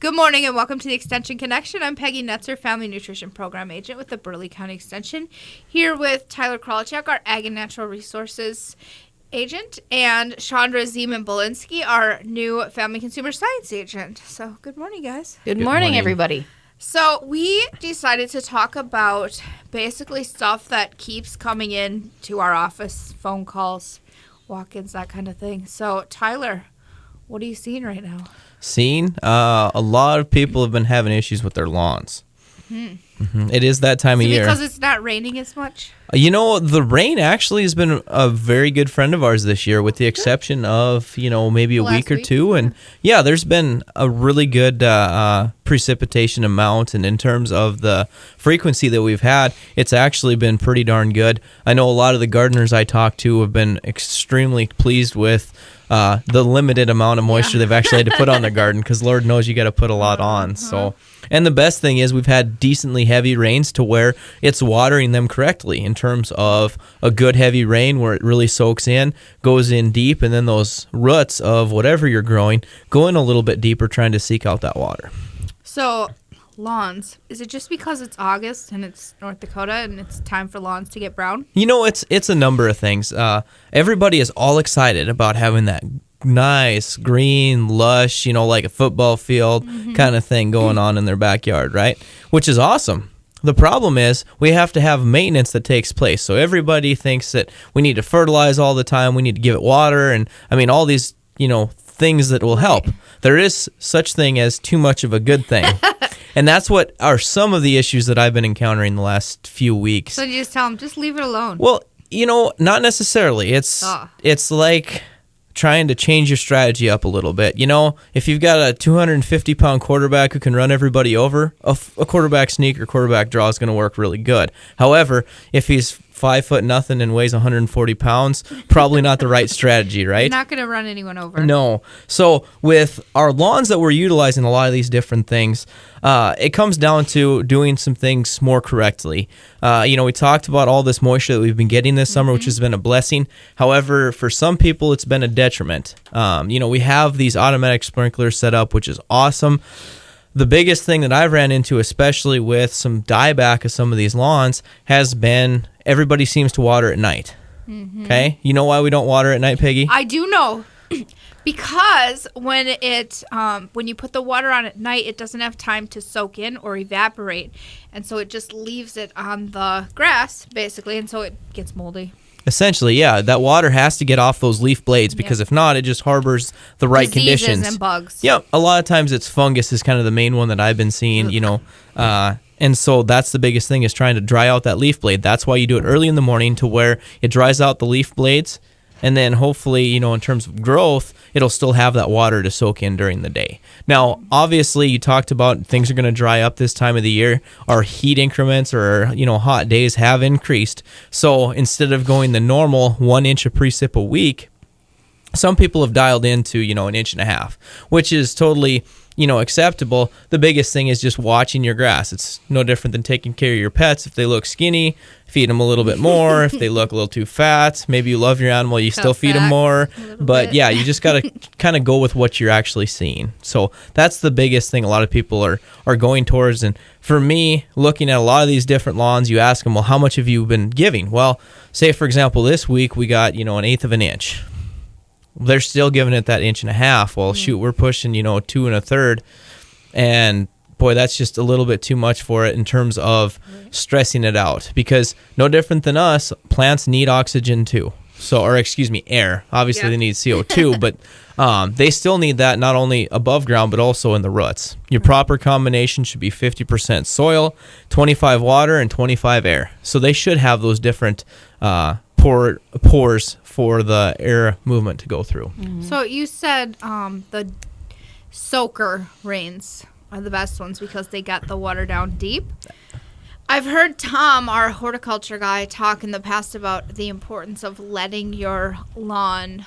Good morning and welcome to the Extension Connection. I'm Peggy Netzer, Family Nutrition Program Agent with the Burleigh County Extension, here with Tyler Kralachuk, our Ag and Natural Resources Agent, and Chandra Zeman-Belinsky, our new Family Consumer Science Agent. So good morning, guys. Good morning, everybody. So we decided to talk about basically stuff that keeps coming in to our office, phone calls, walk-ins, that kind of thing. So Tyler, what are you seeing right now? A lot of people have been having issues with their lawns. It is that time of year. Because it's not raining as much? The rain actually has been a very good friend of ours this year, with the exception of, maybe a week or two. And yeah, there's been a really good precipitation amount. And in terms of the frequency that we've had, it's actually been pretty darn good. I know a lot of the gardeners I talked to have been extremely pleased with the limited amount of moisture they've actually had to put on their garden, because Lord knows you got to put a lot on. So, and the best thing is we've had decently heavy rains to where it's watering them correctly, in terms of a good heavy rain where it really soaks in, goes in deep, and then those roots of whatever you're growing go in a little bit deeper, trying to seek out that water. So lawns, is it just because it's August and it's North Dakota and it's time for lawns to get brown? It's a number of things. Everybody is all excited about having that nice green lush, like a football field kind of thing going on in their backyard, right? Which is awesome. The problem is we have to have maintenance that takes place. So everybody thinks that we need to fertilize all the time, we need to give it water, and all these things that will help. There is such thing as too much of a good thing. And that's what are some of the issues that I've been encountering the last few weeks. So you just tell them, just leave it alone. Well, not necessarily. It's like trying to change your strategy up a little bit. If you've got a 250-pound quarterback who can run everybody over, a quarterback sneak or quarterback draw is going to work really good. However, if he's 5'0" and weighs 140 pounds, probably not the right strategy, right? You're not going to run anyone over. No. So with our lawns that we're utilizing a lot of these different things, it comes down to doing some things more correctly. We talked about all this moisture that we've been getting this summer, which has been a blessing. However, for some people, it's been a detriment. We have these automatic sprinklers set up, which is awesome. The biggest thing that I've ran into, especially with some dieback of some of these lawns, has been everybody seems to water at night. Okay? You know why we don't water at night, Peggy? I do know. Because when you put the water on at night, it doesn't have time to soak in or evaporate. And so it just leaves it on the grass, basically, and so it gets moldy. Essentially, yeah, that water has to get off those leaf blades, because if not, it just harbors the right Diseases conditions. And bugs. Yeah, a lot of times it's fungus is kind of the main one that I've been seeing, and so that's the biggest thing, is trying to dry out that leaf blade. That's why you do it early in the morning, to where it dries out the leaf blades, and then hopefully, in terms of growth, it'll still have that water to soak in during the day. Now, obviously, you talked about things are going to dry up this time of the year. Our heat increments or, hot days have increased. So instead of going the normal 1 inch of precip a week, some people have dialed into, 1.5 inches, which is totally acceptable. The biggest thing is just watching your grass. It's no different than taking care of your pets. If they look skinny, feed them a little bit more. If they look a little too fat, maybe you love your animal, you still feed them more. But yeah, you just got to kind of go with what you're actually seeing. So that's the biggest thing a lot of people are going towards. And for me, looking at a lot of these different lawns, you ask them, well, how much have you been giving? Well, say, for example, this week we got, 1/8 of an inch. They're still giving it that 1.5 inches. Well, shoot, we're pushing, 2 1/3. And boy, that's just a little bit too much for it in terms of stressing it out. Because no different than us, plants need oxygen too. Air. Obviously, they need CO2, but they still need that not only above ground, but also in the roots. Your proper combination should be 50% soil, 25 water, and 25 air. So they should have those different pores for the air movement to go through. So you said the soaker rains are the best ones because they got the water down deep. I've heard Tom, our horticulture guy, talk in the past about the importance of letting your lawn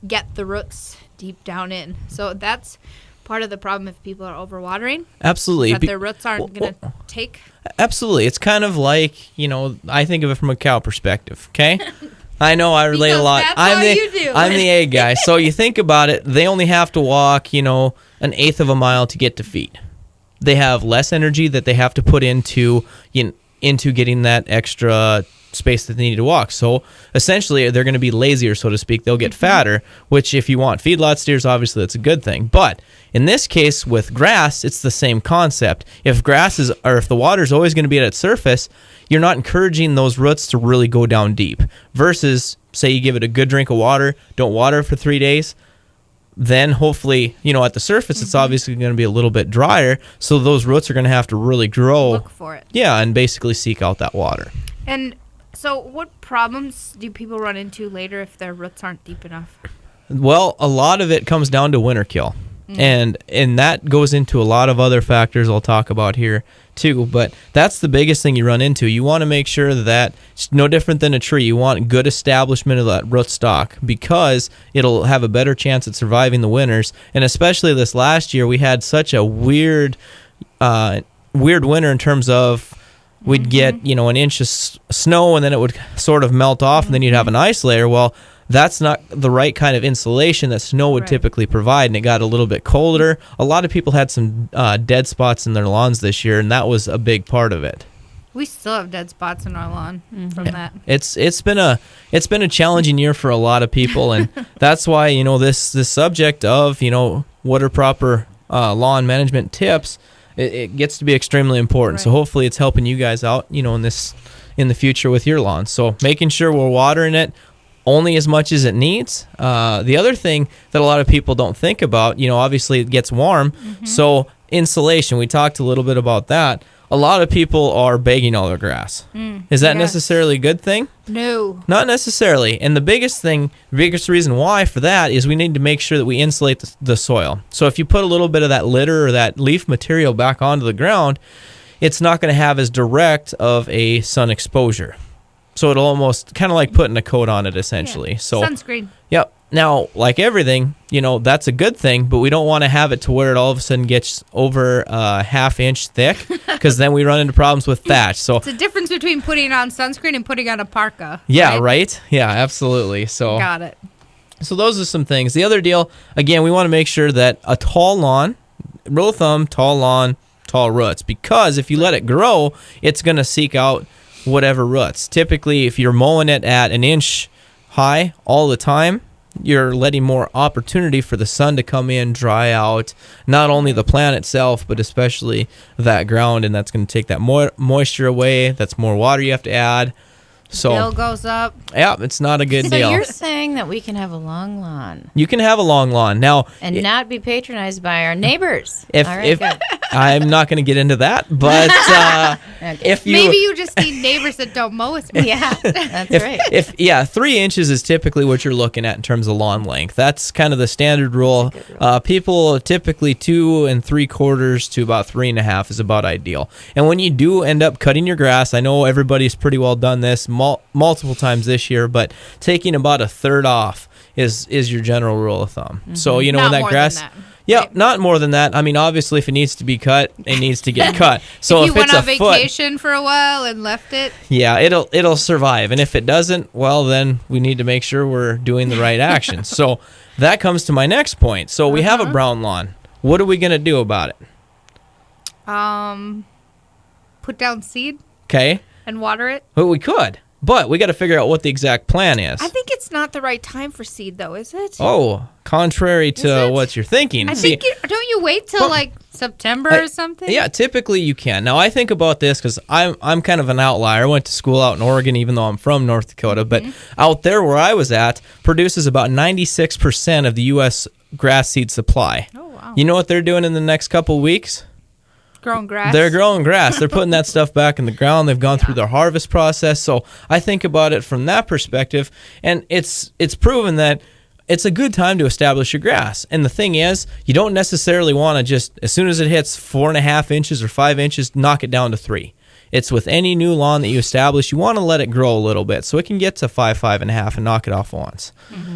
get the roots deep down in. So that's part of the problem if people are overwatering. Absolutely. That their roots aren't going to take. Absolutely. It's kind of like, I think of it from a cow perspective, okay? I know, I relate a Because lot. that's all you do. I'm the A guy. So you think about it, they only have to walk, an eighth of a mile to get to feet. They have less energy that they have to put into getting that extra space that they need to walk. So essentially, they're going to be lazier, so to speak. They'll get fatter, which if you want feedlot steers, obviously that's a good thing. But in this case, with grass, it's the same concept. If the water is always going to be at its surface, you're not encouraging those roots to really go down deep. Versus, say you give it a good drink of water, don't water it for 3 days, then hopefully, at the surface, it's obviously going to be a little bit drier. So those roots are going to have to really grow. Look for it. Yeah, and basically seek out that water. And so what problems do people run into later if their roots aren't deep enough? Well, a lot of it comes down to winter kill. And that goes into a lot of other factors I'll talk about here too, but that's the biggest thing you run into. You want to make sure that it's no different than a tree. You want good establishment of that root stock because it'll have a better chance at surviving the winters. And especially this last year, we had such a weird winter in terms of we'd get, an inch of snow and then it would sort of melt off and then you'd have an ice layer. Well, that's not the right kind of insulation that snow would typically provide, and it got a little bit colder. A lot of people had some dead spots in their lawns this year, and that was a big part of it. We still have dead spots in our lawn from that. It's been a challenging year for a lot of people, and that's why this subject of what are proper lawn management tips, it gets to be extremely important. Right. So hopefully it's helping you guys out in the future with your lawn. So making sure we're watering it only as much as it needs. The other thing that a lot of people don't think about, obviously it gets warm. So insulation, we talked a little bit about that. A lot of people are bagging all their grass. Is that necessarily a good thing? No. Not necessarily. And the biggest reason why for that is we need to make sure that we insulate the soil. So if you put a little bit of that litter or that leaf material back onto the ground, it's not going to have as direct of a sun exposure. So it'll almost kind of like putting a coat on it, essentially. Yeah. So sunscreen. Yep. Now, like everything, that's a good thing, but we don't want to have it to where it all of a sudden gets over a half-inch thick, because then we run into problems with thatch. So it's a difference between putting on sunscreen and putting on a parka. Yeah, right? Yeah, absolutely. So got it. So those are some things. The other deal, again, we want to make sure that a tall lawn, rule of thumb, tall lawn, tall roots, because if you let it grow, it's going to seek out whatever roots. Typically, if you're mowing it at an inch high all the time, you're letting more opportunity for the sun to come in, dry out, not only the plant itself, but especially that ground, and that's going to take that moisture away. That's more water you have to add. So bill goes up. Yeah, it's not a good deal. So you're saying that we can have a long lawn. You can have a long lawn now, and not be patronized by our neighbors. If I'm not going to get into that, but okay. if you maybe you just need neighbors that don't mow as much. Yeah, that's right. 3 inches is typically what you're looking at in terms of lawn length. That's kind of the standard rule. People typically 2 3/4 to about 3.5 is about ideal. And when you do end up cutting your grass, I know everybody's pretty well done this multiple times this year, but taking about a third off is your general rule of thumb. So Not when that more grass than that. Yeah, Right. not more than that. I mean, obviously, if it needs to be cut, it needs to get cut. So if you it's went on a foot, vacation for a while and left it, yeah, it'll survive. And if it doesn't, well, then we need to make sure we're doing the right action. So that comes to my next point. So we have a brown lawn. What are we going to do about it? put down seed Okay. and water it. Well, we could, but we got to figure out what the exact plan is. I think it's not the right time for seed, though, is it? Oh, contrary to what you're thinking. I See, think don't you wait till Well, like September or something? Yeah, typically you can. Now I think about this because I'm kind of an outlier. I went to school out in Oregon, even though I'm from North Dakota. But out there where I was at, produces about 96% of the U.S. grass seed supply. Oh wow! You know what they're doing in the next couple weeks? Growing grass. They're growing grass. They're putting that stuff back in the ground. They've gone through their harvest process. So I think about it from that perspective, and it's proven that it's a good time to establish your grass. And the thing is, you don't necessarily want to just, as soon as it hits 4.5 inches or 5 inches, knock it down to 3. It's with any new lawn that you establish, you want to let it grow a little bit so it can get to 5.5 and knock it off once.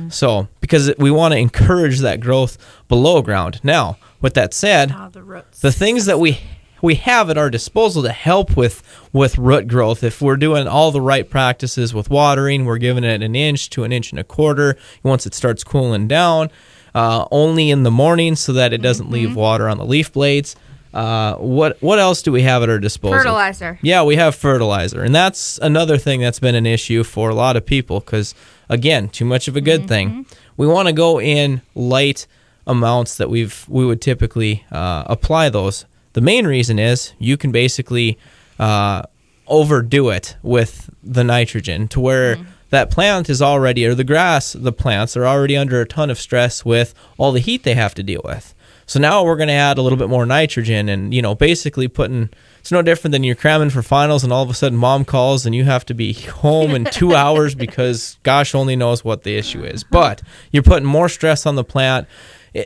So, because we want to encourage that growth below ground. Now, with that said, the roots. the things that we we have at our disposal to help with root growth. If we're doing all the right practices with watering, we're giving it 1 inch to 1.25 inches. Once it starts cooling down, only in the morning so that it doesn't leave water on the leaf blades. What else do we have at our disposal? Fertilizer. Yeah, we have fertilizer. And that's another thing that's been an issue for a lot of people because, again, too much of a good thing. We want to go in light amounts that we would typically apply those. The main reason is you can basically overdo it with the nitrogen to where that plant is already, or the plants are already under a ton of stress with all the heat they have to deal with. So now we're going to add a little bit more nitrogen and, basically it's no different than you're cramming for finals and all of a sudden mom calls and you have to be home in 2 hours because gosh only knows what the issue is. But you're putting more stress on the plant.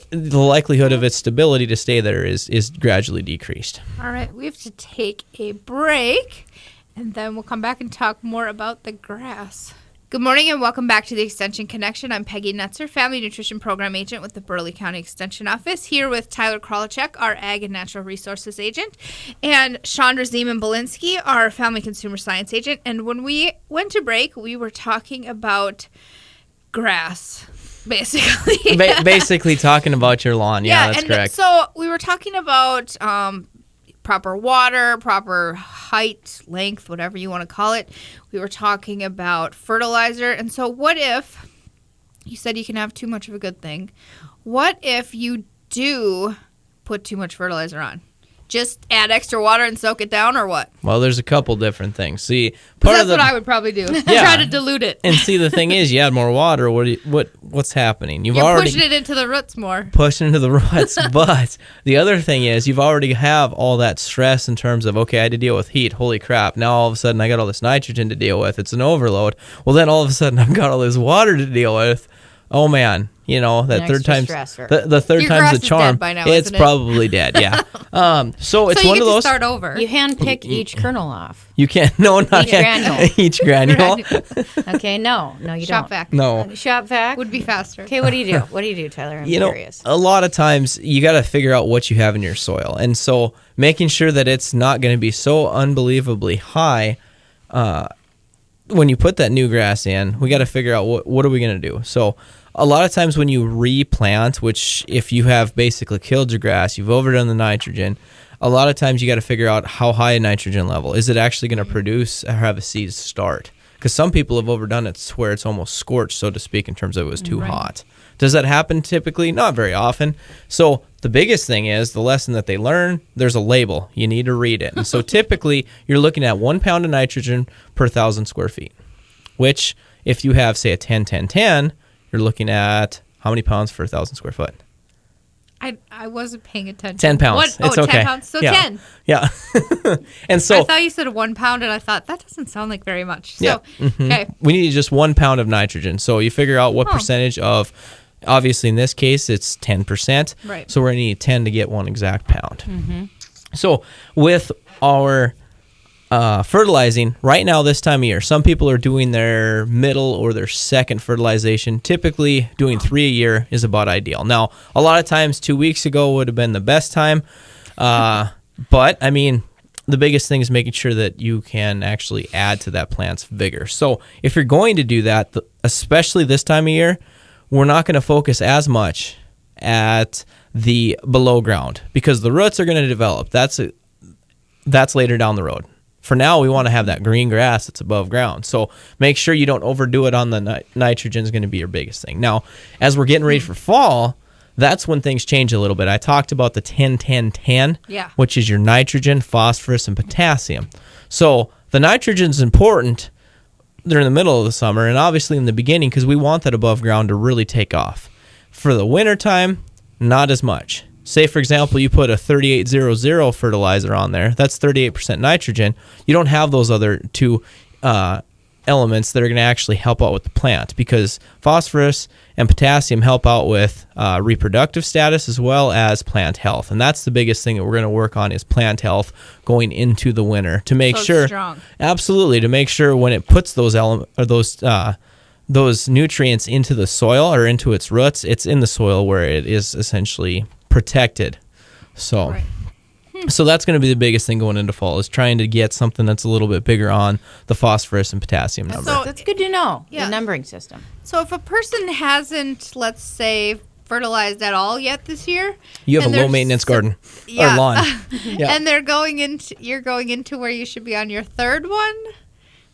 The likelihood of its stability to stay there is gradually decreased. All right, we have to take a break, and then we'll come back and talk more about the grass. Good morning and welcome back to the Extension Connection. I'm Peggy Netzer, Family Nutrition Program Agent with the Burleigh County Extension Office, here with Tyler Krolichek, our Ag and Natural Resources Agent, and Chandra Zeman-Belinsky, our Family Consumer Science Agent. And when we went to break, we were talking about grass. Basically. Basically talking about your lawn. Yeah, that's correct. So we were talking about proper water, proper height, length, whatever you want to call it. We were talking about fertilizer. And so what if, you said you can have too much of a good thing. What if you do put too much fertilizer on? Just add extra water and soak it down, or what? Well, there's a couple different things. See, that's what I would probably do. Try to dilute it. And see, the thing is, you add more water. What's happening? You're already pushing it into the roots more. Pushing into the roots. But the other thing is, you've already have all that stress in terms of, okay, I had to deal with heat. Holy crap! Now all of a sudden I got all this nitrogen to deal with. It's an overload. Well, then all of a sudden I've got all this water to deal with. Oh man. That third time's the third time's the charm. By now, it's probably dead. Yeah. So it's one of those. Start over. You handpick each kernel off. You can't. No, not each granule. Each granule. Okay. No, you Shop don't. vac. No. Shop vac would be faster. Okay. What do you do? What do you do, Tyler? I'm curious. A lot of times you got to figure out what you have in your soil, and so making sure that it's not going to be so unbelievably high. When you put that new grass in, we got to figure out what are we going to do. So a lot of times when you replant, which if you have basically killed your grass, you've overdone the nitrogen, a lot of times you got to figure out how high a nitrogen level. Is it actually going to produce or have a seed start? Because some people have overdone it to where it's almost scorched, so to speak, in terms of it was too hot. Does that happen typically? Not very often. So the biggest thing is the lesson that they learn, there's a label. You need to read it. And so typically you're looking at 1 pound of nitrogen per 1,000 square feet, which if you have, say, a 10-10-10, you're looking at how many pounds for 1,000 square foot? I wasn't paying attention. 10 pounds. It's okay. 10 pounds. So yeah. 10. Yeah. And so I thought you said 1 pound, and I thought that doesn't sound like very much. So, yeah. Okay. We need just 1 pound of nitrogen. So you figure out what percentage of, obviously in this case, it's 10%. Right. So we're going to need 10 to get 1 exact pound. So with our fertilizing right now this time of year, some people are doing their middle or their second fertilization. Typically doing 3 a year is about ideal. Now a lot of times 2 weeks ago would have been the best time, but I mean the biggest thing is making sure that you can actually add to that plant's vigor. So if you're going to do that, especially this time of year, we're not going to focus as much at the below ground because the roots are going to develop. That's later down the road. For now, we want to have that green grass that's above ground. So make sure you don't overdo it on the nitrogen is going to be your biggest thing. Now, as we're getting ready for fall, that's when things change a little bit. I talked about the 10-10-10, which is your nitrogen, phosphorus, and potassium. So the nitrogen is important during the middle of the summer and obviously in the beginning because we want that above ground to really take off. For the wintertime, not as much. Say, for example, you put a 3800 fertilizer on there. That's 38% nitrogen. You don't have those other two elements that are going to actually help out with the plant because phosphorus and potassium help out with reproductive status as well as plant health. And that's the biggest thing that we're going to work on is plant health going into the winter to make sure. Strong. Absolutely. To make sure when it puts those those nutrients into the soil or into its roots, it's in the soil where it is essentially protected. So So that's going to be the biggest thing going into fall, is trying to get something that's a little bit bigger on the phosphorus and potassium number. So That's good to know, Yeah. the numbering system. So if a person hasn't, let's say, fertilized at all yet this year, You have and a low there's maintenance some- garden Yeah. or lawn. Yeah. and you're going into where you should be on your third one,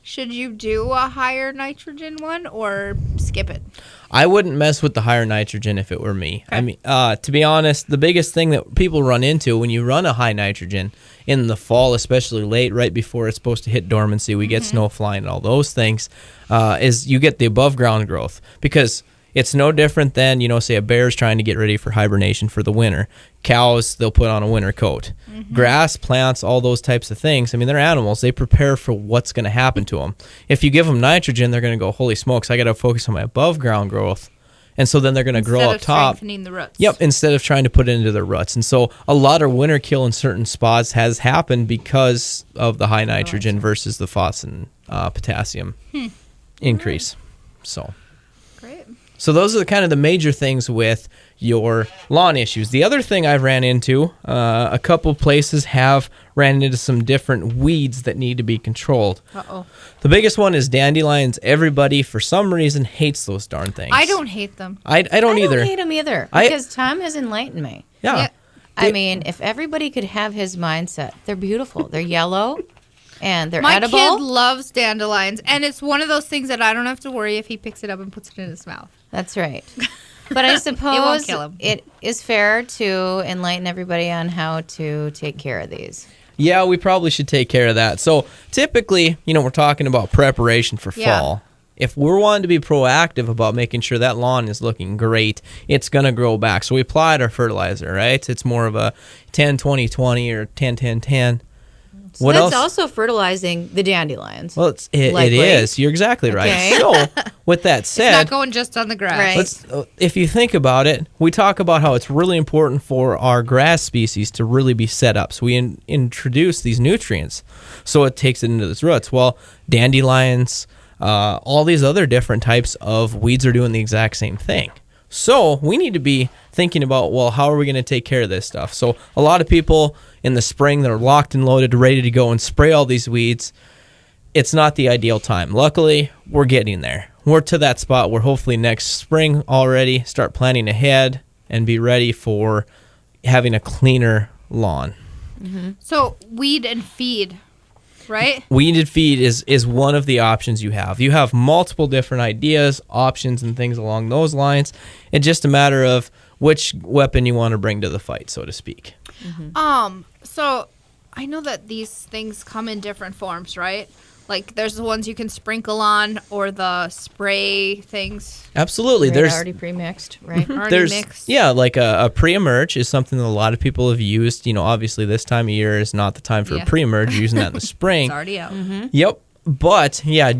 should you do a higher nitrogen one or skip it? I wouldn't mess with the higher nitrogen if it were me. I mean, to be honest, the biggest thing that people run into when you run a high nitrogen in the fall, especially late, right before it's supposed to hit dormancy, we get snow flying and all those things, is you get the above ground growth, because it's no different than, say a bear's trying to get ready for hibernation for the winter. Cows, they'll put on a winter coat. Grass, plants, all those types of things. I mean, they're animals. They prepare for what's going to happen to them. If you give them nitrogen, they're going to go, holy smokes, I got to focus on my above ground growth. And so then they're going to grow Instead up of top. strengthening the roots. Yep, instead of trying to put it into their roots. And so a lot of winter kill in certain spots has happened because of the high nitrogen versus the phos and potassium increase. So Great. So those are kind of the major things with your lawn issues. The other thing I've ran into, a couple places have ran into some different weeds that need to be controlled. Uh-oh. The biggest one is dandelions. Everybody, for some reason, hates those darn things. I don't hate them. I don't either. I don't hate them either, I- because Tom has enlightened me. Yeah. Yeah. I mean, if everybody could have his mindset, they're beautiful. They're yellow, and they're My edible. kid loves dandelions, and it's one of those things that I don't have to worry if he picks it up and puts it in his mouth. That's right. But I suppose kill him. it is fair to enlighten everybody on how to take care of these. Yeah, we probably should take care of that. So typically, we're talking about preparation for Yeah. fall. If we're wanting to be proactive about making sure that lawn is looking great, it's going to grow back. So we applied our fertilizer, right? It's more of a 10-20-20 or 10-10-10. So What that's else? also fertilizing the dandelions. Well, it Likely. is. You're exactly right. Okay. So with that It's said, not going just on the grass. Right. if you think about it, we talk about how it's really important for our grass species to really be set up. So we introduce these nutrients, so it takes it into its roots. Well, dandelions, all these other different types of weeds are doing the exact same thing. So we need to be thinking about, well, how are we going to take care of this stuff? So a lot of people in the spring, they're locked and loaded, ready to go and spray all these weeds. It's not the ideal time. Luckily, we're getting there. We're to that spot where hopefully next spring already start planning ahead and be ready for having a cleaner lawn. So weed and feed, right? Weeded feed is one of the options you have. You have multiple different ideas, options, and things along those lines. It's just a matter of which weapon you want to bring to the fight, so to speak. So I know that these things come in different forms, right? Like there's the ones you can sprinkle on or the spray things Absolutely. Right, There's already pre-mixed, right? already mixed. Yeah, like a pre-emerge is something that a lot of people have used. Obviously this time of year is not the time for Yeah. a pre-emerge. You're using that in the spring. It's already out. Yep. But yeah,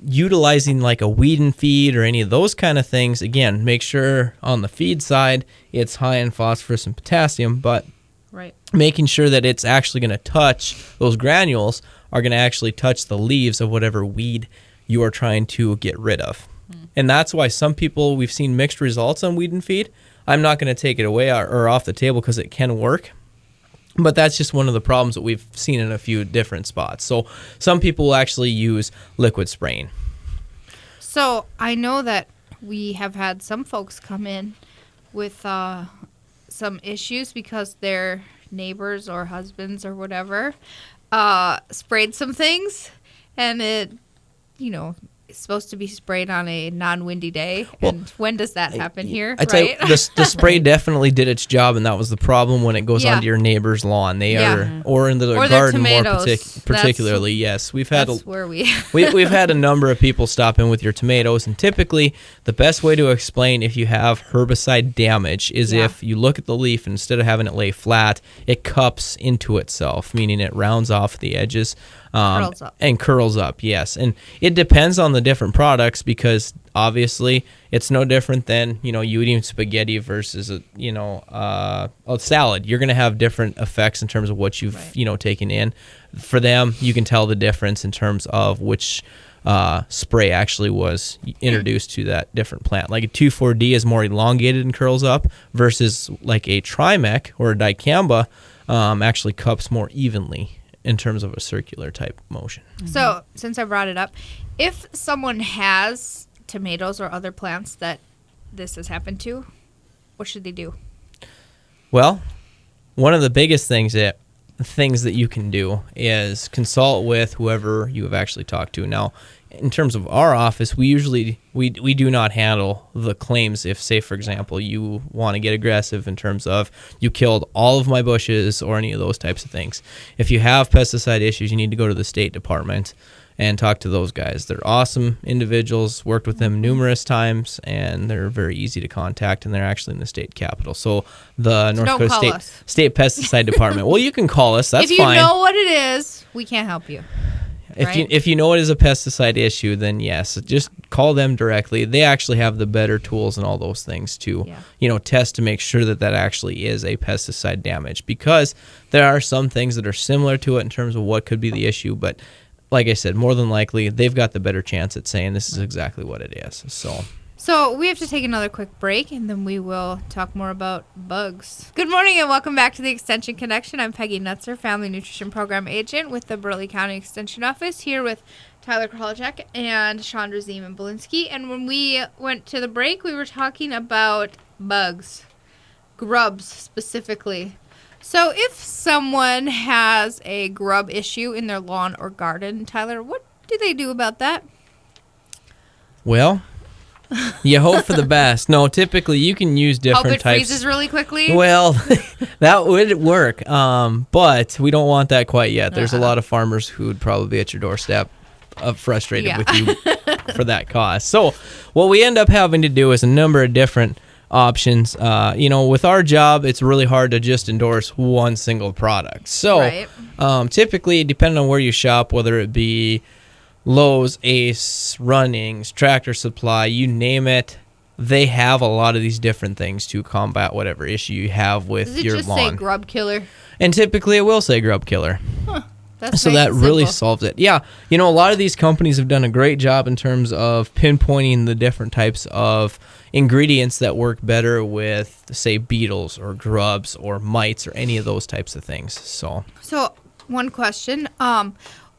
utilizing like a weed and feed or any of those kind of things, again, make sure on the feed side it's high in phosphorus and potassium, but Right. making sure that it's actually going to touch, those granules are going to actually touch the leaves of whatever weed you are trying to get rid of. And that's why some people, we've seen mixed results on weed and feed. I'm not going to take it away or off the table because it can work. But that's just one of the problems that we've seen in a few different spots. So some people will actually use liquid spraying. So I know that we have had some folks come in with some issues because their neighbors or husbands or whatever sprayed some things, and it, it's supposed to be sprayed on a non-windy day. Well, and when does that happen here? I tell you, Right? the spray definitely did its job, and that was the problem when it goes Yeah. onto your neighbor's lawn. They Yeah. are, or in their Or their garden more tomatoes. particularly. Yes, we've had That's where we. we've had a number of people stop in with your tomatoes, and typically the best way to explain if you have herbicide damage is Yeah. if you look at the leaf and instead of having it lay flat, it cups into itself, meaning it rounds off the edges. Curls up. And curls up, yes. And it depends on the different products because obviously it's no different than, you eating spaghetti versus a salad. You're going to have different effects in terms of what you've, Right. taken in. For them, you can tell the difference in terms of which spray actually was introduced to that different plant. Like a 2,4-D is more elongated and curls up versus like a Trimec or a dicamba. actually cups more evenly in terms of a circular type motion. So, since I brought it up, if someone has tomatoes or other plants that this has happened to, what should they do? Well, one of the biggest things that you can do is consult with whoever you have actually talked to. Now, in terms of our office, we usually we do not handle the claims. If, say, for example, you want to get aggressive in terms of you killed all of my bushes or any of those types of things. If you have pesticide issues, you need to go to the state department and talk to those guys. They're awesome individuals, worked with them numerous times, and they're very easy to contact, and they're actually in the state capitol. So the North Dakota State Pesticide Department. Well, you can call us. That's fine. If you know what it is, we can't help you. If you know it is a pesticide issue, then yes, just call them directly. They actually have the better tools and all those things to, test to make sure that actually is a pesticide damage, because there are some things that are similar to it in terms of what could be the issue. But like I said, more than likely, they've got the better chance at saying this is exactly what it is. So we have to take another quick break, and then we will talk more about bugs. Good morning, and welcome back to the Extension Connection. I'm Peggy Nutzer, Family Nutrition Program Agent with the Burleigh County Extension Office, here with Tyler Krolacek and Chandra Zeman-Belinsky. And when we went to the break, we were talking about bugs, grubs specifically. So if someone has a grub issue in their lawn or garden, Tyler, what do they do about that? Well, you hope for the best. No, typically you can use different types. Hope it freezes really quickly? Well, that would work, but we don't want that quite yet. There's a lot of farmers who would probably be at your doorstep frustrated with you for that cost. So what we end up having to do is a number of different options. With our job, it's really hard to just endorse one single product. So typically, depending on where you shop, whether it be Lowe's, Ace, Runnings, Tractor Supply, you name it, they have a lot of these different things to combat whatever issue you have with your lawn. Does it just say grub killer? And typically it will say grub killer. Huh. That's so nice that really solves it. Yeah. A lot of these companies have done a great job in terms of pinpointing the different types of ingredients that work better with, say, beetles or grubs or mites or any of those types of things. So one question.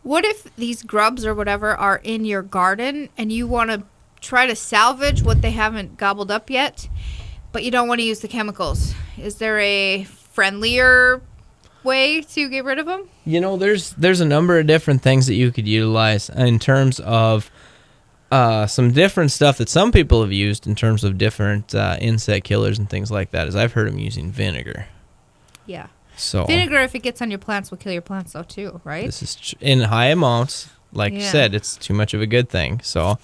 What if these grubs or whatever are in your garden and you want to try to salvage what they haven't gobbled up yet, but you don't want to use the chemicals? Is there a friendlier way to get rid of them? There's a number of different things that you could utilize in terms of some different stuff that some people have used in terms of different insect killers and things like that. Is I've heard them using vinegar. Yeah. So vinegar, if it gets on your plants, will kill your plants though too, right? This is in high amounts. Like you said, it's too much of a good thing. So.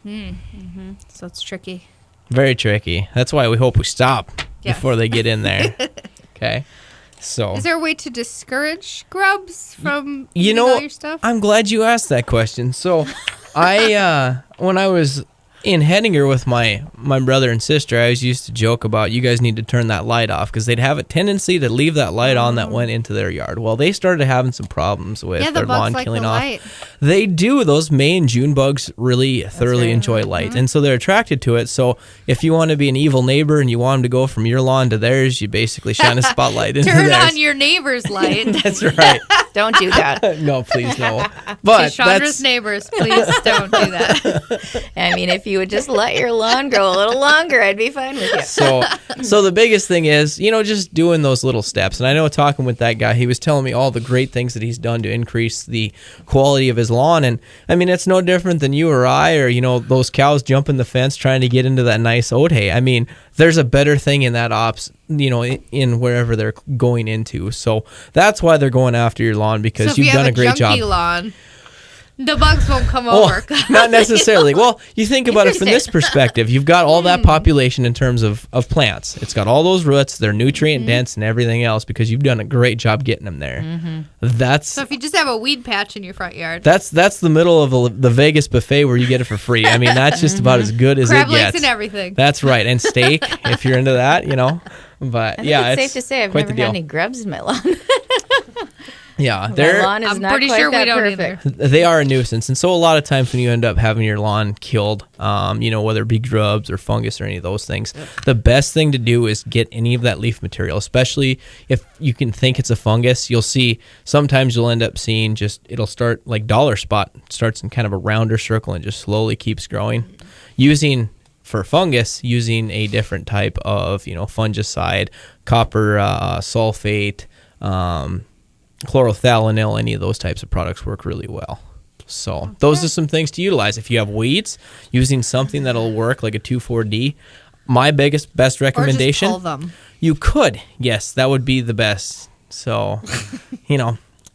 So it's tricky. Very tricky. That's why we hope we stop before they get in there. Okay. So, is there a way to discourage grubs from eating all your stuff? I'm glad you asked that question. So, when I was in Hettinger with my brother and sister, I always used to joke about, you guys need to turn that light off, because they'd have a tendency to leave that light on that went into their yard. Well, they started having some problems with their lawn killing off. Light. They do. Those May and June bugs really thoroughly enjoy light, and so they're attracted to it. So if you want to be an evil neighbor and you want them to go from your lawn to theirs, you basically shine a spotlight into theirs. Turn on your neighbor's light. That's right. Don't do that. No, please, no. But to Chandra's neighbors, please don't do that. I mean, if you would just let your lawn grow a little longer, I'd be fine with you. So the biggest thing is, just doing those little steps. And I know talking with that guy, he was telling me all the great things that he's done to increase the quality of his lawn. And I mean, it's no different than you or I, or, those cows jumping the fence trying to get into that nice oat hay. I mean, there's a better thing in that ops, in wherever they're going into. So that's why they're going after your lawn, because you've done a great job. Lawn, the bugs won't come over. Not necessarily. Well, you think about it from this perspective. You've got all that population in terms of plants. It's got all those roots. They're nutrient dense and everything else, because you've done a great job getting them there. So if you just have a weed patch in your front yard. That's the middle of the Vegas buffet where you get it for free. I mean, that's just about as good as crab it gets. Legs and everything. That's right. And steak, if you're into that, But I think it's safe to say I've never had any grubs in my lawn. Yeah, My lawn is I'm not pretty quite sure we that don't perfect. either. they are a nuisance, and so a lot of times when you end up having your lawn killed, whether it be grubs or fungus or any of those things, the best thing to do is get any of that leaf material, especially if you can think it's a fungus. You'll see sometimes you'll end up seeing it'll start like dollar spot, starts in kind of a rounder circle and just slowly keeps growing. For fungus, using a different type of fungicide, copper sulfate, chlorothalonil, any of those types of products work really well. So those are some things to utilize. If you have weeds, using something that'll work like a 2,4-D. My best recommendation. Or just pull them. You could, yes, that would be the best. So,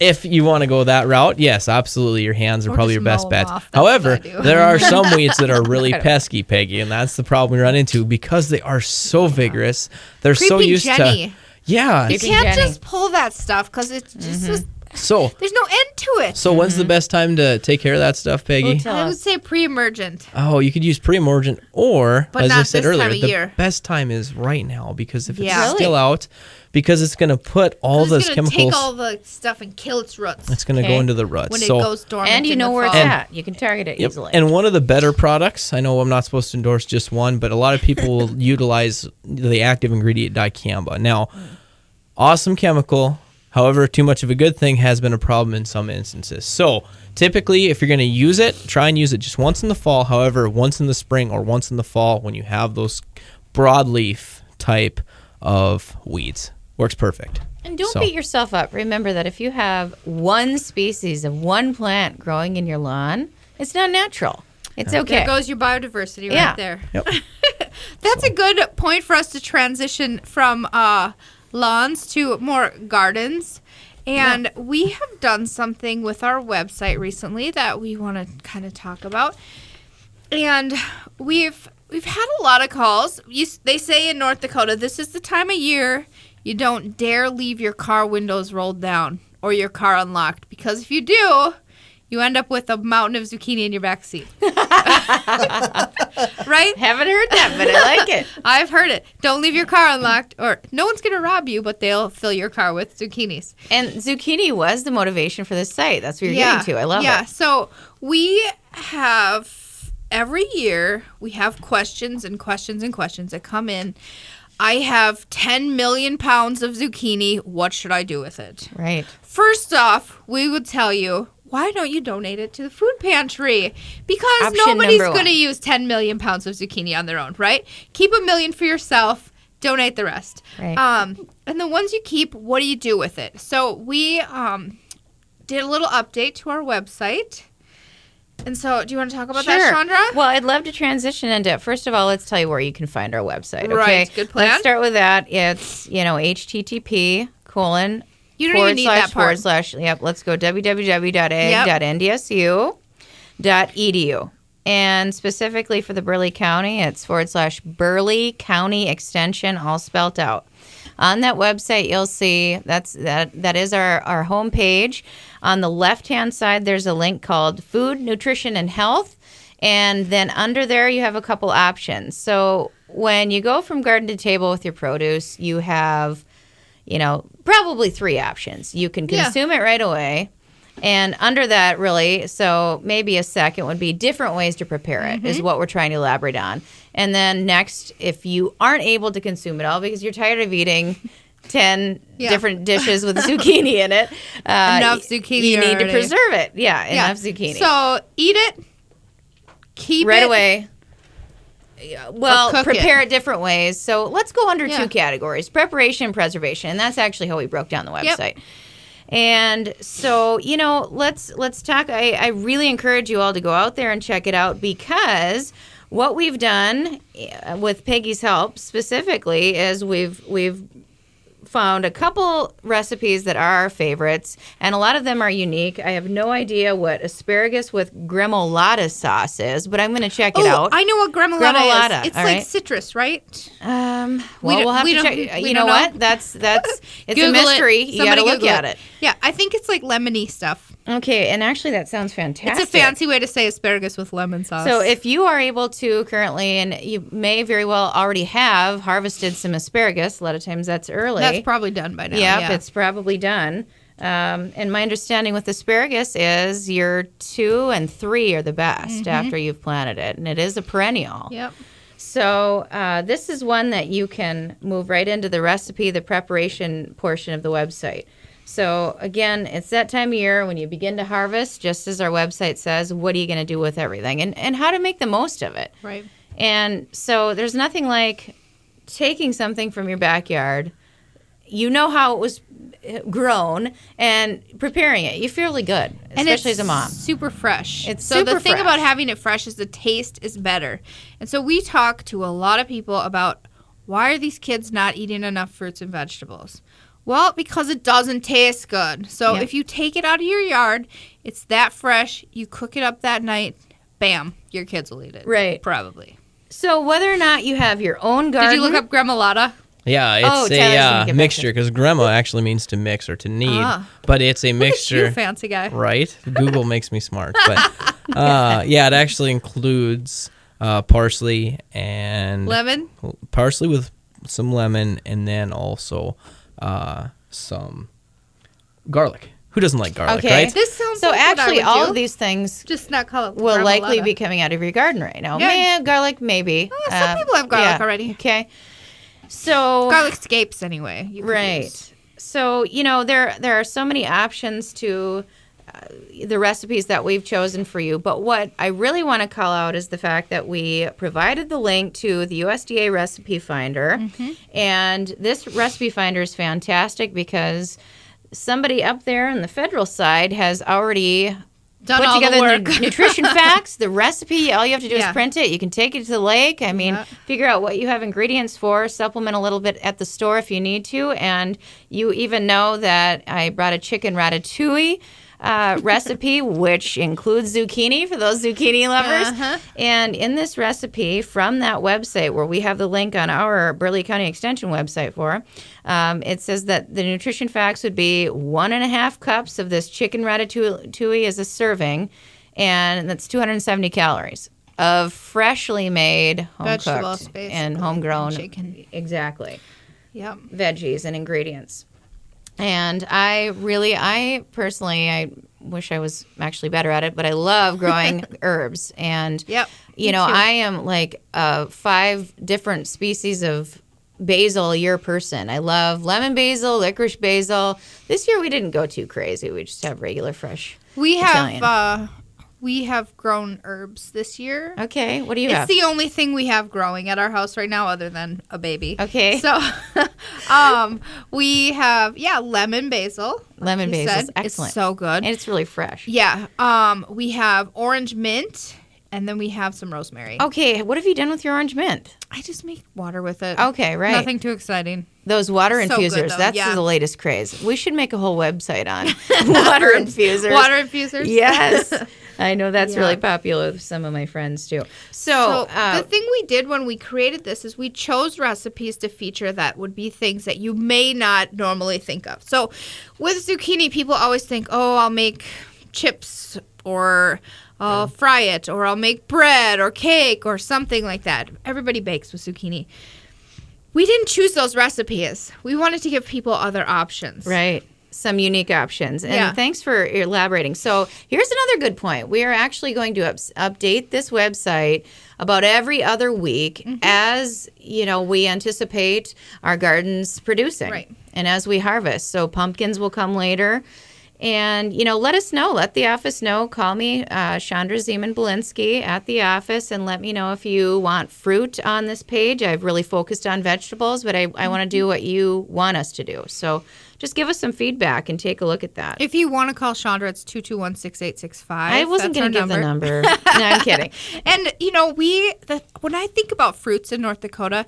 if you want to go that route, yes, absolutely, your hands are Or probably just your best mow 'em bet. off. That's what However, I do. there are some weeds that are really pesky, Peggy, and that's the problem we run into because they are so vigorous. They're so Creeping used Jenny. to. Yeah. You Creeping can't Jenny. just pull that stuff because it's just So there's no end to it. So when's the best time to take care of that stuff, Peggy? Ooh, tell I would us. say pre-emergent. Oh, you could use pre-emergent or, But as I not said this earlier, time of the year. best time is right now because if Yeah. it's still out, because it's going to put all It's those gonna chemicals, take all the stuff and kill its roots it's going to go Okay. into the roots. when it So, goes dormant. And you in know the where it's fall. at. You can target it yep. easily. And one of the better products, I know I'm not supposed to endorse just one, but a lot of people will utilize the active ingredient dicamba. Now, awesome chemical. However, too much of a good thing has been a problem in some instances. So typically, if you're going to use it, try and use it just once in the fall. However, once in the spring or once in the fall when you have those broadleaf type of weeds. Works perfect. And don't So- beat yourself up. Remember that if you have one species of one plant growing in your lawn, it's not natural. It's okay. There goes your biodiversity Yeah. right there. Yep. That's a good point for us to transition from lawns to more gardens. And we have done something with our website recently that we want to kind of talk about. And we've had a lot of calls. They say in North Dakota, this is the time of year you don't dare leave your car windows rolled down or your car unlocked, because if you do, you end up with a mountain of zucchini in your back seat. Right? Haven't heard that, but I like it. I've heard it. Don't leave your car unlocked, or no one's going to rob you, but they'll fill your car with zucchinis. And zucchini was the motivation for this site. That's what you're getting to. I love Yeah, it. so we have, every year, we have questions and questions and questions that come in. I have 10 million pounds of zucchini. What should I do with it? Right. First off, we would tell you, why don't you donate it to the food pantry? Because Option nobody's number going to one. use 10 million pounds of zucchini on their own, right? Keep 1 million for yourself. Donate the rest. Right. And the ones you keep, what do you do with it? So we did a little update to our website. And so, do you want to talk about that, Chandra? Well, I'd love to transition into, first of all, let's tell you where you can find our website. Okay? Right, good plan. Let's start with that. It's, http:// You don't even need that part. Yep, let's go www.ag.ndsu.edu. And specifically for the Burleigh County, it's / Burleigh County Extension, all spelt out. On that website, you'll see that is our homepage. On the left-hand side, there's a link called Food, Nutrition, and Health. And then under there, you have a couple options. So when you go from garden to table with your produce, you have, probably 3 options. You can consume it right away. And under that, really, so maybe a second would be different ways to prepare it is what we're trying to elaborate on. And then next, if you aren't able to consume it all because you're tired of eating 10 different dishes with zucchini in it, Enough zucchini you need to already. preserve it. Yeah, enough zucchini. So eat it, keep right it. away. Well, cook prepare it different ways. So let's go under Yeah. 2 categories, preparation and preservation. And that's actually how we broke down the website. And so, let's talk. I really encourage you all to go out there and check it out, because what we've done with Peggy's help specifically is we've found a couple recipes that are our favorites, and a lot of them are unique. I have no idea what asparagus with gremolata sauce is, but I'm going to check it out. I know what gremolata Gremolata, is. It's all like right. citrus, right? Well, We we'll have to don't- check. we You don't know know. what? That's it's Google a mystery. It. You got to Somebody look Google at it. Yeah, I think it's like lemony stuff. Okay, and actually that sounds fantastic. It's a fancy way to say asparagus with lemon sauce. So if you are able to currently, and you may very well already have harvested some asparagus, a lot of times that's early. that's probably done by now. Yep, yeah. it's probably done. And my understanding with asparagus is year 2 and 3 are the best after you've planted it. And it is a perennial. Yep. So this is one that you can move right into the recipe, the preparation portion of the website. So again, it's that time of year when you begin to harvest, just as our website says, what are you going to do with everything and how to make the most of it. Right. And so there's nothing like taking something from your backyard, you know how it was grown, and preparing it. You feel really good, especially as a mom. Super fresh. It's so super the thing fresh. about having it fresh is the taste is better. And so we talk to a lot of people about why are these kids not eating enough fruits and vegetables? Well, because it doesn't taste good. So Yep. if you take it out of your yard, it's that fresh, you cook it up that night, bam, your kids will eat it. Right. Probably. So whether or not you have your own garden. Did you look up gremolata? Yeah, it's Tyler's gonna get a back mixture because grandma actually means to mix or to knead, but it's a Look at mixture. you, fancy guy. Right? Google makes me smart. But yeah, it actually includes parsley and Lemon? parsley with some lemon, and then also some garlic. Who doesn't like garlic, Okay. right? This sounds So like what I actually, would all do. of these things Just not call it will likely gremolata. be coming out of your garden right now. Yeah. Garlic, maybe. Some people have garlic already. Okay. So Garlic scapes, anyway. You could right. use. So, there are so many options to the recipes that we've chosen for you. But what I really want to call out is the fact that we provided the link to the USDA Recipe Finder. And this Recipe Finder is fantastic because somebody up there on the federal side has already Done put all together the work. the nutrition facts, the recipe. All you have to do Yeah. is print it. You can take it to the lake. I mean, Yeah. figure out what you have ingredients for, supplement a little bit at the store if you need to. And you even know that I brought a chicken ratatouille recipe, which includes zucchini for those zucchini lovers. And in this recipe from that website where we have the link on our Burleigh County Extension website for, it says that the nutrition facts would be 1.5 cups of this chicken ratatouille as a serving, and that's 270 calories of freshly made, Vegetables, home-cooked, basically, and homegrown. chicken. Exactly. Yep. Veggies and ingredients. And I personally, I wish I was actually better at it, but I love growing herbs. And, Yep, you me know, too. I am like a 5 different species of basil a year person. I love lemon basil, licorice basil. This year we didn't go too crazy. We just have regular fresh Italian. We have grown herbs this year. Okay, what do you It's have? the only thing we have growing at our house right now other than a baby. Okay. So we have lemon basil. Lemon like you basil's said. excellent. It's so good. And it's really fresh. Yeah. We have orange mint, and then we have some rosemary. Okay, what have you done with your orange mint? I just make water with it. Okay, right. Nothing too exciting. Those water So good, infusers, though, that's yeah. the latest craze. We should make a whole website on water infusers. Water infusers? Yes. I know that's Yeah. really popular with some of my friends too. So So, the thing we did when we created this is we chose recipes to feature that would be things that you may not normally think of. So with zucchini, people always think, oh, I'll make chips or I'll fry it or I'll make bread or cake or something like that. Everybody bakes with zucchini. We didn't choose those recipes. We wanted to give people other options. right. Some unique options. And Yeah. thanks for elaborating. So here's another good point. We are actually going to update this website about every other week Mm-hmm. as, we anticipate our gardens producing. Right. And as we harvest. So pumpkins will come later. And, let us know. Let the office know. Call me, Chandra Zeman-Belinsky at the office, and let me know if you want fruit on this page. I've really focused on vegetables, but I want to do what you want us to do. So just give us some feedback and take a look at that. If you want to call Chandra, it's 221-6865. I wasn't That's going to her give the number. No, I'm kidding. And, when I think about fruits in North Dakota,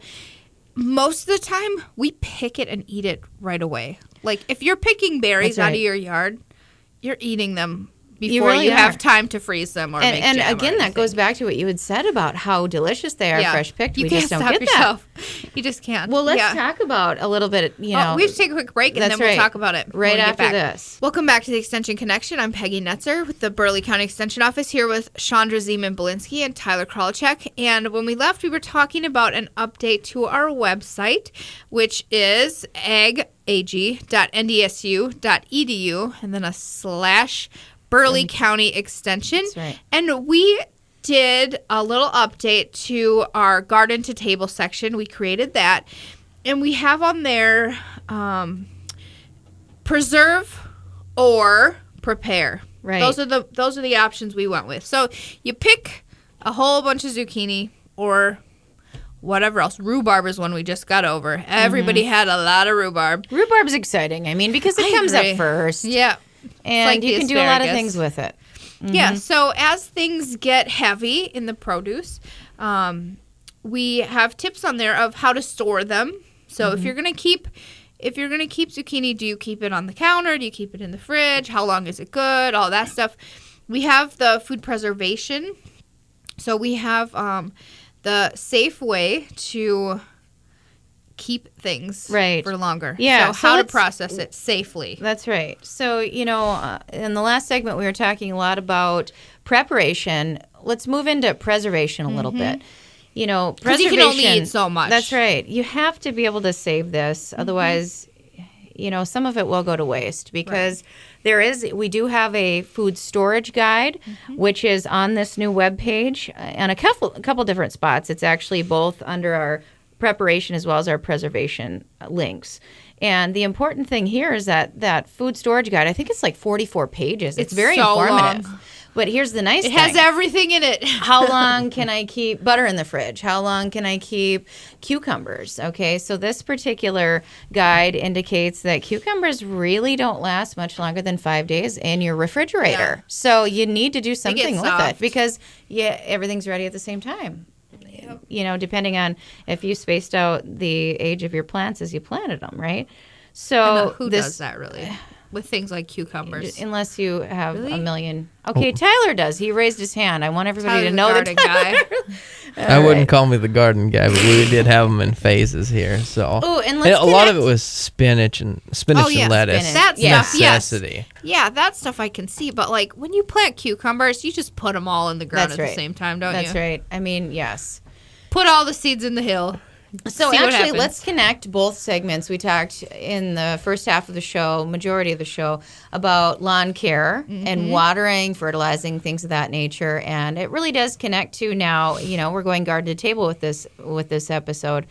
most of the time we pick it and eat it right away. Like, if you're picking berries That's out right. of your yard, you're eating them before really you have are. time to freeze them or make And jam or again, that anything. goes back to what you had said about how delicious they are, Yeah. fresh picked. You We can't just don't stop get yourself. You just can't. that. Well, let's Yeah. talk about a little bit, We have to take a quick break, and That's then we'll right. talk about it when right we get after back. this. Welcome back to the Extension Connection. I'm Peggy Netzer with the Burleigh County Extension Office here with Chandra Zeman-Belinsky and Tyler Kralachek. And when we left, we were talking about an update to our website, which is burleigh.ndsu.edu and then / Burleigh County Extension. That's right. And we did a little update to our garden to table section. We created that. And we have on there preserve or prepare. Right. Those are the options we went with. So you pick a whole bunch of zucchini or whatever else. Rhubarb is one we just got over. Everybody had a lot of rhubarb. Rhubarb's exciting. I mean, because it comes up first. Yeah. And like you the can do a lot of asparagus. things with it. Yeah, so as things get heavy in the produce, we have tips on there of how to store them. So if you're gonna keep zucchini, do you keep it on the counter? Do you keep it in the fridge? How long is it good? All that stuff. We have the food preservation. So we have the safe way to keep things for longer. Yeah. So how to process it safely. That's right. So, in the last segment, we were talking a lot about preparation. Let's move into preservation a little bit. Preservation. 'Cause you can only eat so much. That's right. You have to be able to save this. Otherwise, some of it will go to waste because we do have a food storage guide, which is on this new webpage on a couple different spots. It's actually both under our preparation as well as our preservation links. And the important thing here is that food storage guide, I think it's like 44 pages. It's very so informative. long. But here's the nice thing. It has everything in it. How long can I keep butter in the fridge? How long can I keep cucumbers? Okay, so this particular guide indicates that cucumbers really don't last much longer than 5 days in your refrigerator. Yeah. So you need to do something with it because everything's ready at the same time. Depending on if you spaced out the age of your plants as you planted them, right? So who does that really? With things like cucumbers. Unless you have a million. Okay, Tyler does. He raised his hand. I want everybody to know that guy. I wouldn't call me the garden guy, but we did have them in phases here. So and a lot of it was spinach and lettuce. Spinach. That stuff, necessity. Yes. Yeah, that stuff I can see. But like when you plant cucumbers, you just put them all in the ground the same time, don't you? That's right. I mean, yes. Put all the seeds in the hill. So actually, let's connect both segments. We talked in the first half of the show, majority of the show, about lawn care and watering, fertilizing, things of that nature. And it really does connect to now, we're going garden to table with this episode.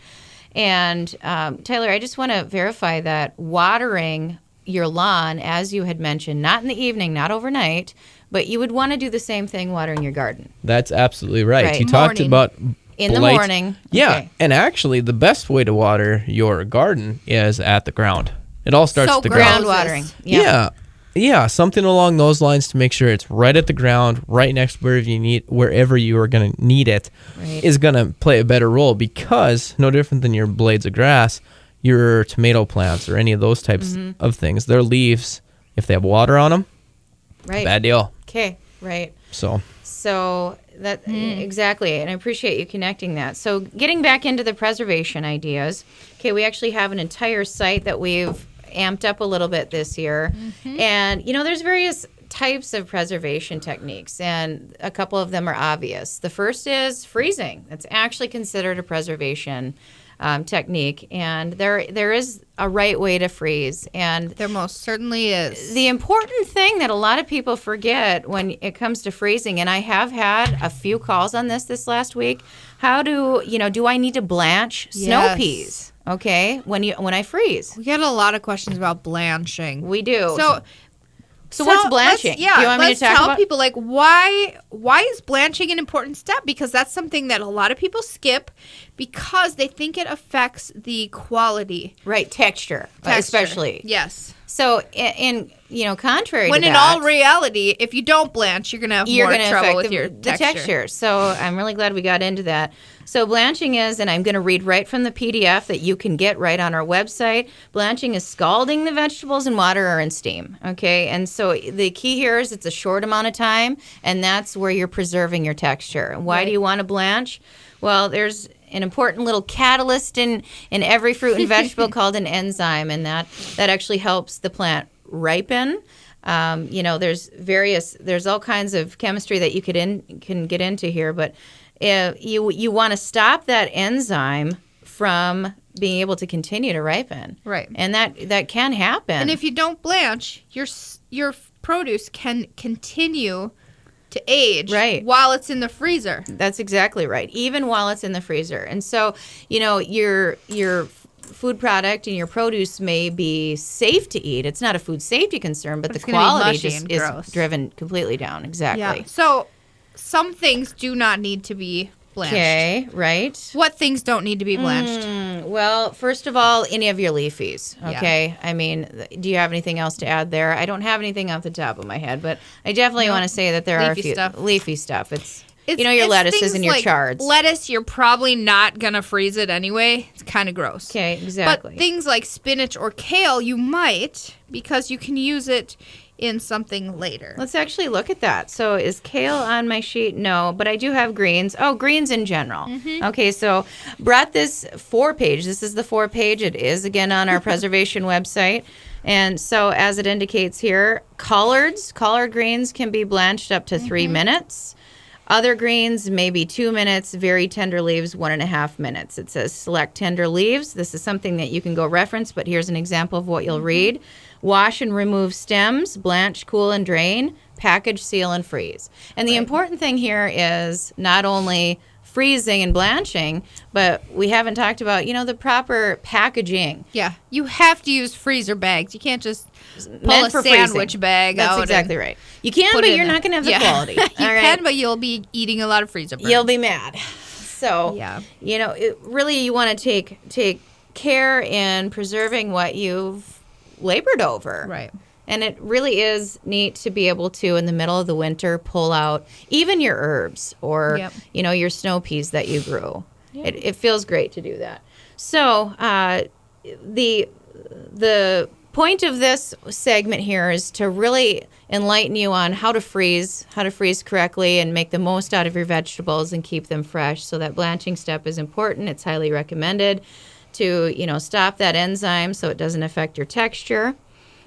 And Tyler, I just want to verify that watering your lawn, as you had mentioned, not in the evening, not overnight, but you would want to do the same thing watering your garden. That's absolutely right. You talked about in the morning. Yeah, okay. And actually the best way to water your garden is at the ground. It all starts at the ground. Ground watering. Yeah, something along those lines to make sure it's right at the ground, right next to wherever you are going to need it, is going to play a better role because no different than your blades of grass, your tomato plants or any of those types of things, their leaves, if they have water on them, bad deal. Okay, right. So that exactly, and I appreciate you connecting that. So getting back into the preservation ideas, we actually have an entire site that we've amped up a little bit this year. And, there's various types of preservation techniques, and a couple of them are obvious. The first is freezing. That's actually considered a preservation technique, and there is a right way to freeze, and there most certainly is. The important thing that a lot of people forget when it comes to freezing, and I have had a few calls on this last week. How do I need to blanch snow peas? Okay, when I freeze, we get a lot of questions about blanching. We do. So what's blanching? Do you want me to tell people why is blanching an important step? Because that's something that a lot of people skip because they think it affects the quality. Right, texture. Especially. Yes. So in contrary when to that, in all reality, if you don't blanch, you're going to have more trouble with your texture. So I'm really glad we got into that. So blanching is, and I'm going to read right from the PDF that you can get right on our website, blanching is scalding the vegetables in water or in steam, okay? And so the key here is it's a short amount of time, and that's where you're preserving your texture. Why do you want to blanch? Well, there's an important little catalyst in every fruit and vegetable called an enzyme, and that actually helps the plant ripen. There's all kinds of chemistry that you can get into here, but you want to stop that enzyme from being able to continue to ripen. Right. And that can happen. And if you don't blanch, your produce can continue to age while it's in the freezer. That's exactly right. Even while it's in the freezer. And so, your food product and your produce may be safe to eat. It's not a food safety concern, but the quality just is driven completely down. Exactly. Yeah. So some things do not need to be blanched. Okay, right. What things don't need to be blanched? Well, first of all, any of your leafies, okay? Yeah. I mean, do you have anything else to add there? I don't have anything off the top of my head, but I definitely want to say that there are a few leafy stuff. It's your lettuces and your chards. Lettuce, you're probably not going to freeze it anyway. It's kind of gross. Okay, exactly. But things like spinach or kale, you might, because you can use it in something later. Let's actually look at that. So is kale on my sheet? No, but I do have greens. Oh, greens in general. Mm-hmm. Okay, so brought this 4-page. This is the 4-page. It is, again, on our preservation website. And so as it indicates here, collard greens can be blanched up to 3 minutes. Other greens, maybe 2 minutes. Very tender leaves, 1.5 minutes. It says select tender leaves. This is something that you can go reference, but here's an example of what you'll read. Wash and remove stems, blanch, cool, and drain, package, seal, and freeze. And the important thing here is not only freezing and blanching, but we haven't talked about, the proper packaging. Yeah, you have to use freezer bags. You can't just pull a sandwich bag out. That's exactly right. You can, but you're not going to have the quality. You can, but you'll be eating a lot of freezer burn. You'll be mad. So, really you want to take care in preserving what you've labored over. Right. And it really is neat to be able to, in the middle of the winter, pull out even your herbs or, your snow peas that you grew. Yep. It feels great to do that. So the point of this segment here is to really enlighten you on how to freeze correctly and make the most out of your vegetables and keep them fresh. So that blanching step is important. It's highly recommended to, stop that enzyme so it doesn't affect your texture.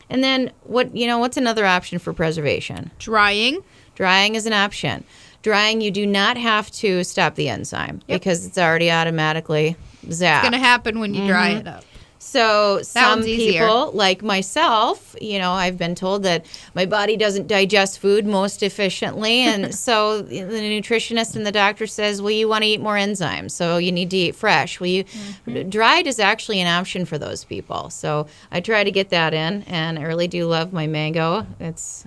And then what's another option for preservation? Drying. Drying is an option. Drying, you do not have to stop the enzyme because it's already automatically zapped. It's going to happen when you dry it up. So some people, like myself, I've been told that my body doesn't digest food most efficiently. And so the nutritionist and the doctor says, well, you want to eat more enzymes, so you need to eat fresh. Dried is actually an option for those people. So I try to get that in, and I really do love my mango. It's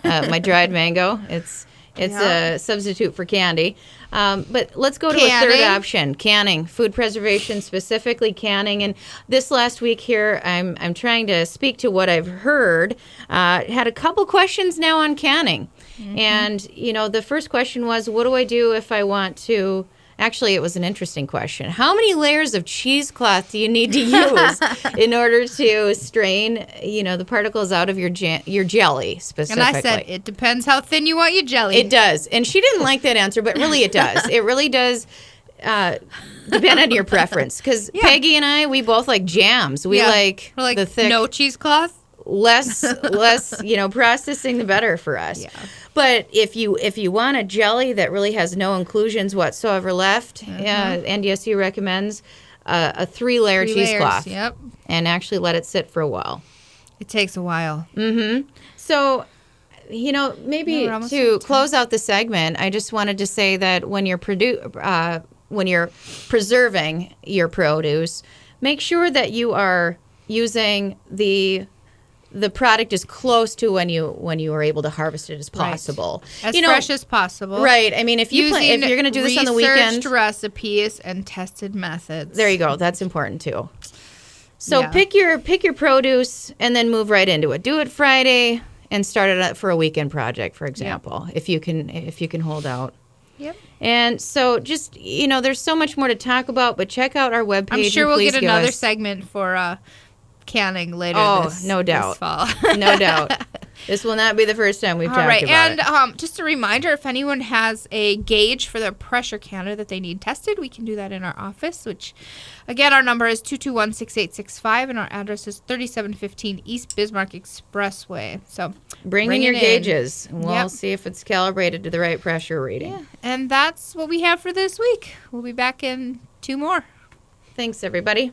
my dried mango. It's a substitute for candy. But let's go to a third option, canning, food preservation, specifically canning. And this last week here, I'm trying to speak to what I've heard. Had a couple questions now on canning. Mm-hmm. And, the first question was, what do I do if I want to... Actually, it was an interesting question. How many layers of cheesecloth do you need to use in order to strain, the particles out of your jelly specifically? And I said, it depends how thin you want your jelly. It does. And she didn't like that answer, but really it does. It really does depend on your preference. Because Peggy and I, we both like jams. We like the thick. No cheesecloth? Less, processing the better for us. Yeah. But if you want a jelly that really has no inclusions whatsoever left, NDSU recommends a 3-layer cheesecloth. Yep. And actually let it sit for a while. It takes a while. Mm-hmm. So, maybe to close out the segment, I just wanted to say that when you're preserving your produce, make sure that you are using the product as close to when you were able to harvest it as possible. Right. As fresh as possible. Right. I mean, if you're going to do this on the weekend. Researched recipes and tested methods. There you go. That's important too. So pick your produce and then move right into it. Do it Friday and start it up for a weekend project, for example, if you can hold out. Yep. And so just, there's so much more to talk about, but check out our webpage. I'm sure we'll get another segment for canning later this fall. No doubt. This will not be the first time we've talked about it. And just a reminder, if anyone has a gauge for their pressure canner that they need tested, we can do that in our office, which, again, our number is 221-6865, and our address is 3715 East Bismarck Expressway. So bring in your gauges, and we'll see if it's calibrated to the right pressure reading. Yeah. And that's what we have for this week. We'll be back in 2 more. Thanks, everybody.